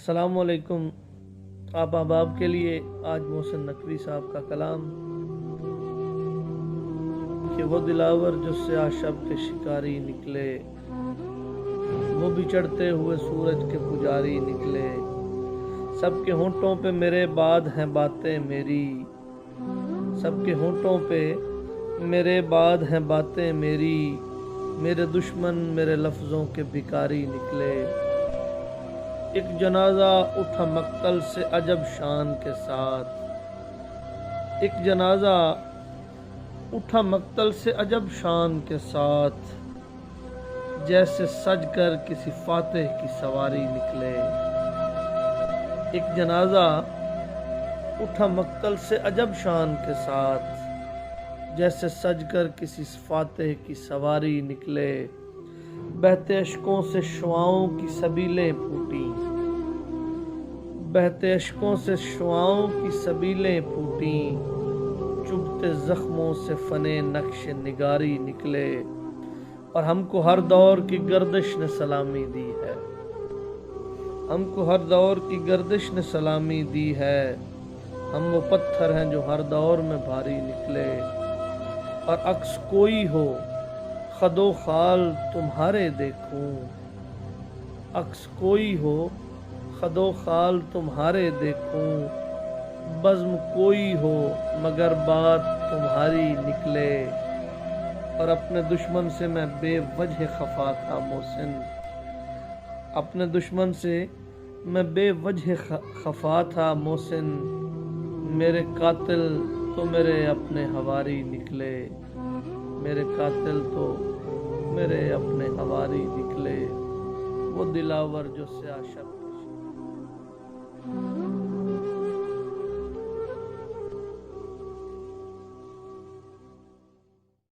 अस्सलाम वालेकुम। आप अहबाब के लिए आज मोहसिन नकवी साहब का कलाम कि वो दिलावर जो स्याह शब के शिकारी निकले, वो भी चढ़ते हुए सूरज के पुजारी निकले। सबके होंठों पे मेरे बाद हैं बातें मेरी, सबके होंठों पे मेरे बाद हैं बातें मेरी। मेरे दुश्मन मेरे लफ्ज़ों के भिखारी निकले। एक जनाजा उठा मक्तल से अजब शान के साथ, एक जनाजा उठा मक्तल से अजब शान के साथ, जैसे सजकर किसी फातेह की सवारी निकले। एक जनाजा उठा मक्तल से अजब शान के साथ, जैसे सजकर किसी फातेह की सवारी निकले। बहते अश्कों से शुआओं की सबीलें फूटी, बहते अश्कों से शुआओं की सबीलें फूटी। चुभते जख्मों से फने नक्श निगारी निकले। और हमको हर दौर की गर्दिश ने सलामी दी है, हमको हर दौर की गर्दिश ने सलामी दी है। हम वो पत्थर हैं जो हर दौर में भारी निकले। और अक्स कोई हो खदो खाल तुम्हारे देखूं, अक्स कोई हो खदो खाल तुम्हारे देखूं। बज़्म कोई हो मगर बात तुम्हारी निकले। और अपने दुश्मन से मैं बेवजह खफा था मोहसिन, अपने दुश्मन से मैं बेवजह खफा था मोहसिन। मेरे कातिल तो मेरे अपने हवारी निकले, मेरे कातिल तो मेरे अपने हवारी निकले। वो दिलावर जो स्याह शब